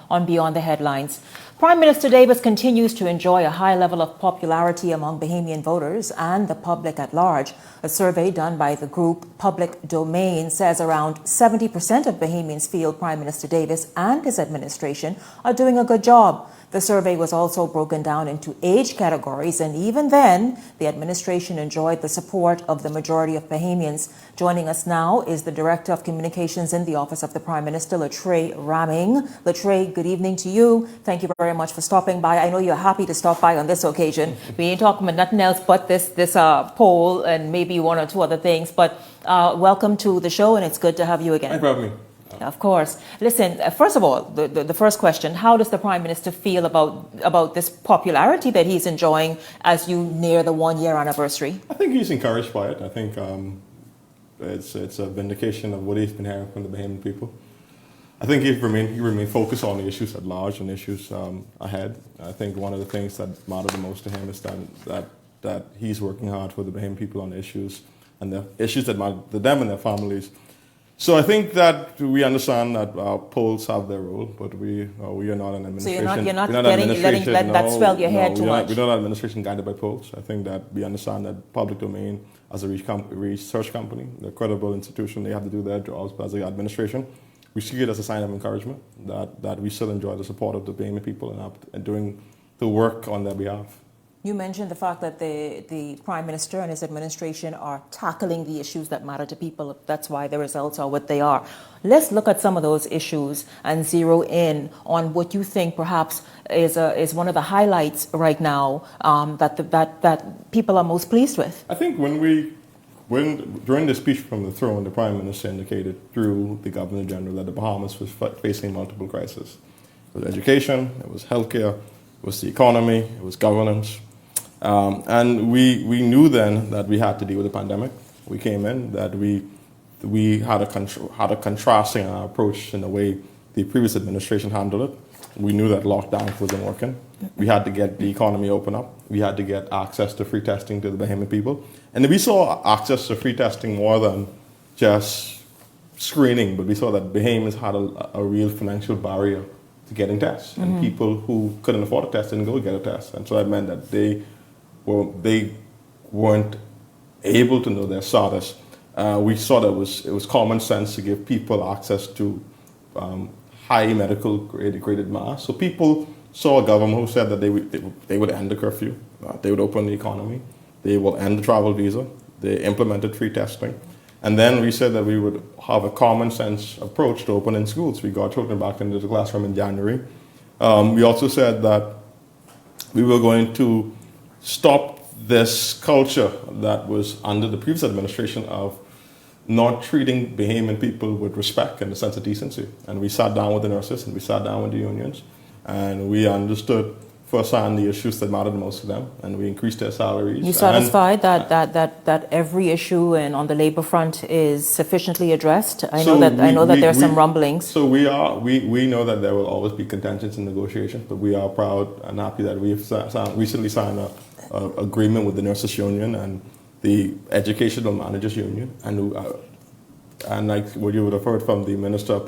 on Beyond the Headlines. Prime Minister Davis continues to enjoy a high level of popularity among Bahamian voters and the public at large. A survey done by the group Public Domain says around 70% of Bahamians feel Prime Minister Davis and his administration are doing a good job. The survey was also broken down into age categories, and even then, the administration enjoyed the support of the majority of Bahamians. Joining us now is the Director of Communications in the Office of the Prime Minister, Latreille Ramming. Latreille, good evening to you. Thank you very much for stopping by. I know you're happy to stop by on this occasion. We ain't talking about nothing else but this poll and maybe one or two other things, but welcome to the show, and it's good to have you again. Thanks for having me. Of course. Listen, first of all, the first question, how does the Prime Minister feel about this popularity that he's enjoying as you near the 1-year anniversary? I think he's encouraged by it. I think it's a vindication of what he's been hearing from the Bahamian people. I think he remained focused on the issues at large and issues ahead. I think one of the things that matter the most to him is that he's working hard for the Bahamian people on the issues and the issues that matter to them and their families. So I think that we understand that polls have their role, but we are not an administration. So you're not letting that swell your head too much? We're not an administration guided by polls. I think that we understand that Public Domain, as a research company, they're a credible institution, they have to do their jobs, but as an administration, we see it as a sign of encouragement that we still enjoy the support of the Bahamian people and doing the work on their behalf. You mentioned the fact that the Prime Minister and his administration are tackling the issues that matter to people. That's why the results are what they are. Let's look at some of those issues and zero in on what you think perhaps is one of the highlights right now that people are most pleased with. I think during the speech from the throne, the Prime Minister indicated through the Governor General that the Bahamas was facing multiple crises. It was education, it was healthcare, it was the economy, it was governance. And we knew then that we had to deal with the pandemic. We came in that we had a contrasting approach in the way the previous administration handled it. We knew that lockdown wasn't working. We had to get the economy open up. We had to get access to free testing to the Bahamian people. And we saw access to free testing more than just screening, but we saw that Bahamians had a real financial barrier to getting tests. Mm-hmm. And people who couldn't afford a test didn't go get a test. And so that meant that they weren't able to know their status. We saw that it was common sense to give people access to high medical graded mass. So people saw a government who said that they would end the curfew, they would open the economy, they will end the travel visa, they implemented free testing. And then we said that we would have a common sense approach to opening schools. We got children back into the classroom in January. We also said that we were going to stop this culture that was under the previous administration of not treating Bahamian people with respect and a sense of decency. And we sat down with the nurses and we sat down with the unions and we understood firsthand the issues that mattered most to them, and we increased their salaries. You satisfied that every issue and on the labor front is sufficiently addressed? I know that there are some rumblings. So we know that there will always be contentions in negotiations, but we are proud and happy that we've recently signed an agreement with the nurses union and the educational managers union, and like what you would have heard from the Minister of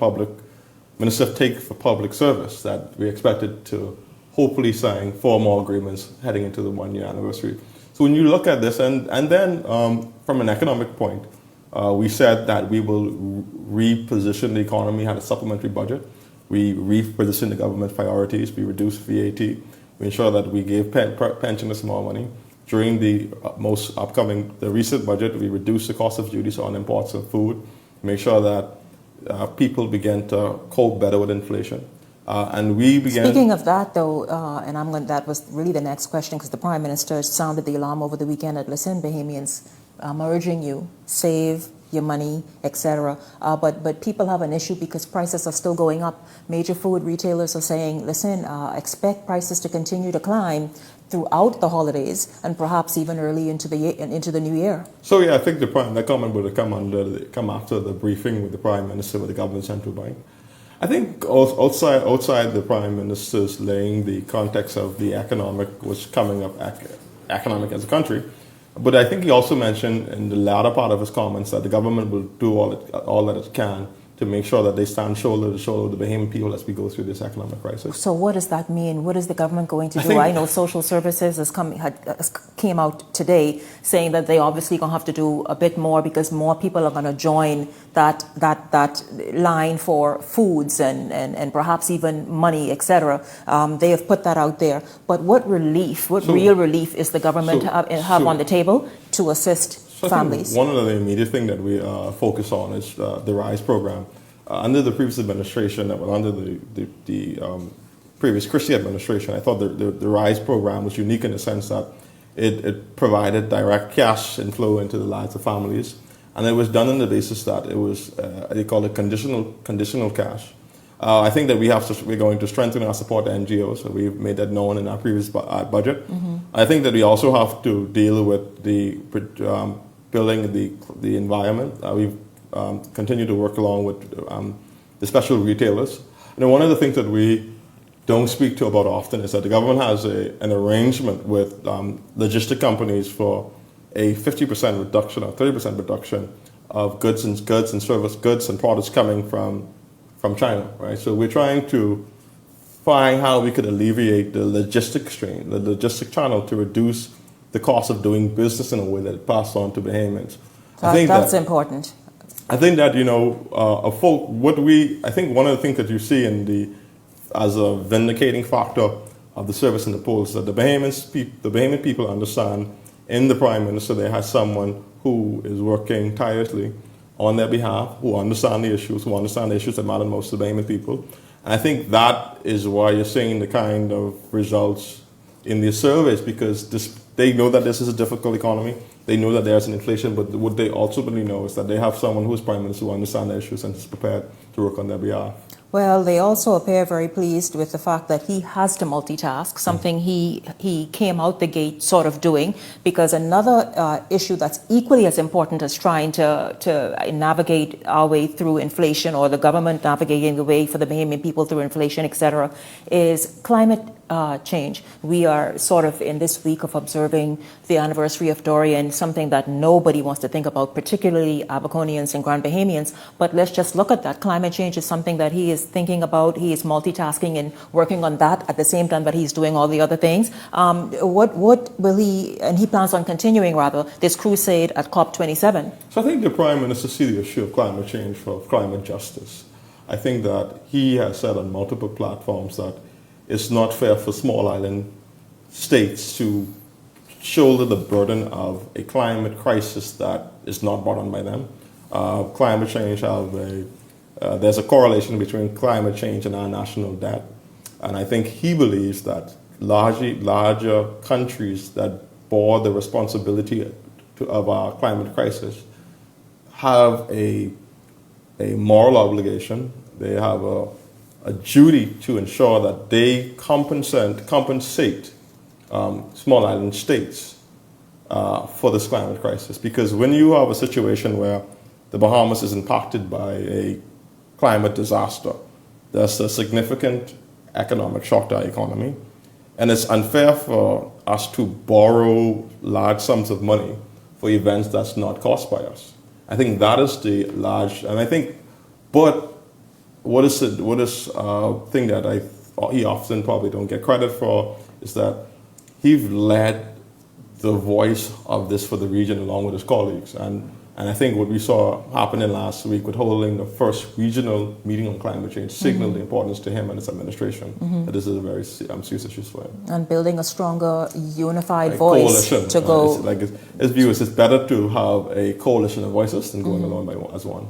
Take for Public Service, that we expected to hopefully sign 4 more agreements heading into the 1-year anniversary. So when you look at this, and then from an economic point, we said that we will reposition the economy, had a supplementary budget. We repositioned the government priorities. We reduced VAT. We ensured that we gave pensioners more money. During the recent budget, we reduced the cost of duties on imports of food, make sure that people began to cope better with inflation. And we began. Speaking of that, though, that was really the next question, because the Prime Minister sounded the alarm over the weekend that, listen, Bahamians, I'm urging you, save your money, etc. But people have an issue because prices are still going up. Major food retailers are saying, listen, expect prices to continue to climb throughout the holidays and perhaps even early into the new year. So yeah, I think that comment would have come after the briefing with the Prime Minister with the government central bank. I think outside the Prime Minister's laying the context of the economic as a country, but I think he also mentioned in the latter part of his comments that the government will do all that it can to make sure that they stand shoulder to shoulder with the Bahamian people as we go through this economic crisis. So what does that mean? What is the government going to do? think- I know social services came out today saying that they obviously going to have to do a bit more because more people are going to join that line for foods and perhaps even money, etc. They have put that out there. But what real relief is the government have on the table to assist families? One of the immediate things that we focus on is the RISE program. Under the previous administration, under the previous Christie administration, I thought the RISE program was unique in the sense that it provided direct cash inflow into the lives of families. And it was done on the basis that it was, they call it conditional cash. I think that we're going to strengthen our support to NGOs. So we've made that known in our previous budget. Mm-hmm. I think that we also have to deal with the building the environment. We've continued to work along with the special retailers. One of the things that we don't speak to about often is that the government has an arrangement with logistic companies for a 50% reduction or 30% reduction of goods and products coming from China, right? So we're trying to find how we could alleviate the logistic channel to reduce the cost of doing business in a way that it passed on to Bahamians. That's important. I think that, I think one of the things that you see as a vindicating factor of the service in the polls is that the Bahamian people understand in the Prime Minister they have someone who is working tirelessly on their behalf, who understand the issues that matter most to the Bahamian people. And I think that is why you're seeing the kind of results in these surveys, because they know that this is a difficult economy. They know that there's an inflation, but what they ultimately know is that they have someone who is Prime Minister who understands their issues and is prepared to work on their behalf. Well, they also appear very pleased with the fact that he has to multitask, something he came out the gate sort of doing, because another issue that's equally as important as trying to navigate our way through inflation, or the government navigating the way for the Bahamian people through inflation, etc., is climate change. We are sort of in this week of observing the anniversary of Dorian, something that nobody wants to think about, particularly Abaconians and Grand Bahamians. But let's just look at that. Climate change is something that he is thinking about. He is multitasking and working on that at the same time that he's doing all the other things. What will he plans on continuing rather this crusade at COP27? So I think the Prime Minister sees the issue of climate change for climate justice. I think that he has said on multiple platforms that it's not fair for small island states to shoulder the burden of a climate crisis that is not brought on by them. Climate change there's a correlation between climate change and our national debt. And I think he believes that larger countries that bore the responsibility of our climate crisis have a moral obligation. They have a duty to ensure that they compensate small island states for this climate crisis. Because when you have a situation where the Bahamas is impacted by a climate disaster, there's a significant economic shock to our economy. And it's unfair for us to borrow large sums of money for events that's not caused by us. I think that is the large, and I think, but what is thing that he often probably don't get credit for is that he led the voice of this for the region along with his colleagues. And I think what we saw happening last week with holding the first regional meeting on climate change signaled the importance to him and his administration that this is a very serious issue for him. And building a stronger, unified voice coalition, to go. His view is it's better to have a coalition of voices than going alone as one.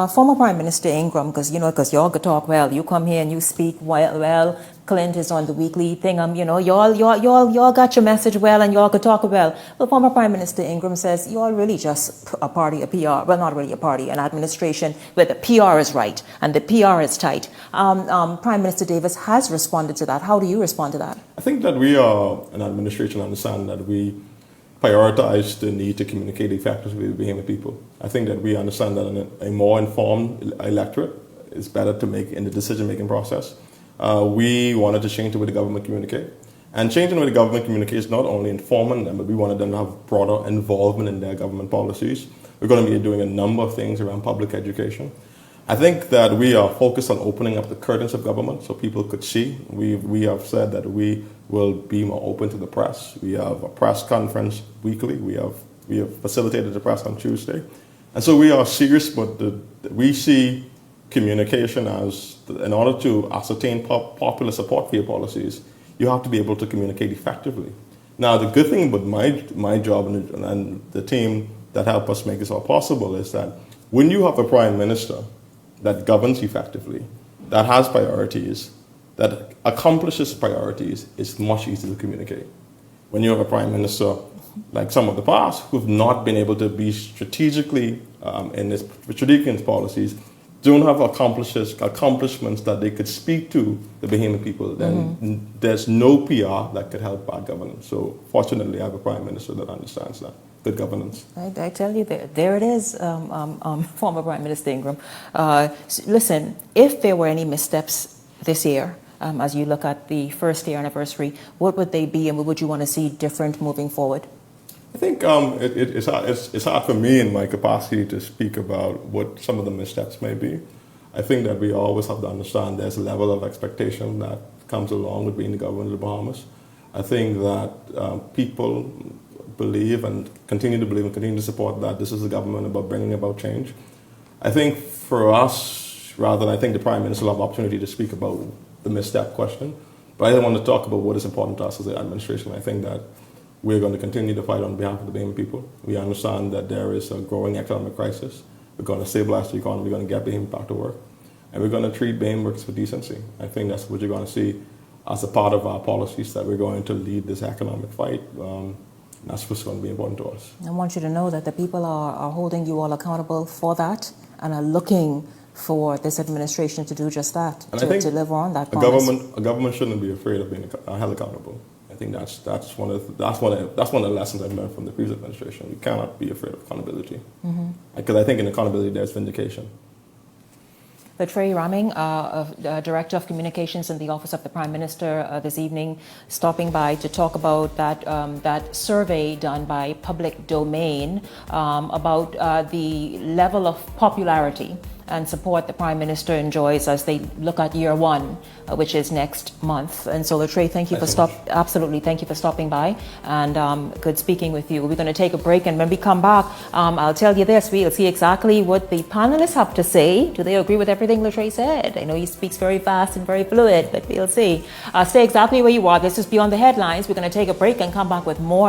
Former Prime Minister Ingram, because y'all could talk well. You come here and you speak well. Clint is on the weekly thing. Y'all got your message well, and y'all could talk well. Well, former Prime Minister Ingram says y'all really just a party, a PR. Well, not really a party, an administration where the PR is right and the PR is tight. Prime Minister Davis has responded to that. How do you respond to that? I think that we are an administration understand that we prioritize the need to communicate effectively with the Bahamian people. I think that we understand that a more informed electorate is better to make in the decision-making process. We wanted to change the way the government communicate. And changing the way the government communicates not only informing them, but we wanted them to have broader involvement in their government policies. We're going to be doing a number of things around public education. I think that we are focused on opening up the curtains of government so people could see. We have said that we will be more open to the press. We have a press conference weekly. We have facilitated the press on Tuesday. And so we are serious, but we see communication as, in order to ascertain popular support for your policies, you have to be able to communicate effectively. Now, the good thing about my job and the team that help us make this all possible is that when you have a prime minister that governs effectively, that has priorities, that accomplishes priorities, it's much easier to communicate. When you have a prime minister like some of the past who've not been able to be strategically in his policies, don't have accomplishments that they could speak to the Bahamian people, then there's no PR that could help bad governance. So fortunately, I have a prime minister that understands that. Good governance. I tell you, there it is, former Prime Minister Ingram. Listen, if there were any missteps this year, as you look at the first year anniversary, what would they be and what would you want to see different moving forward? I think it's hard for me in my capacity to speak about what some of the missteps may be. I think that we always have to understand there's a level of expectation that comes along with being the government of the Bahamas. I think that people believe and continue to believe and continue to support that this is a government about bringing about change. I think for us, rather than I think the Prime Minister will have opportunity to speak about the misstep question, but I don't want to talk about what is important to us as the administration. I think that we're going to continue to fight on behalf of the Bahamian people. We understand that there is a growing economic crisis. We're going to stabilize the economy. We're going to get Bahamian back to work. And we're going to treat Bahamian workers with decency. I think that's what you're going to see as a part of our policies, that we're going to lead this economic fight. That's what's going to be important to us. I want you to know that the people are holding you all accountable for that and are looking for this administration to do just that, and to deliver on that promise. A government shouldn't be afraid of being held accountable. I think that's one of the lessons I've learned from the previous administration. We cannot be afraid of accountability, because I think in accountability there's vindication. Trey Ramming, Director of Communications in the Office of the Prime Minister, this evening, stopping by to talk about that survey done by Public Domain about the level of popularity and support the Prime Minister enjoys as they look at year one, which is next month. And so, Trey, thank you for stopping by, and good speaking with you. We're going to take a break, and when we come back, I'll tell you this: we'll see exactly what the panelists have to say. Do they agree with everything Trey said? I know he speaks very fast and very fluid, but we'll see. Stay exactly where you are. This is Beyond the Headlines. We're going to take a break and come back with more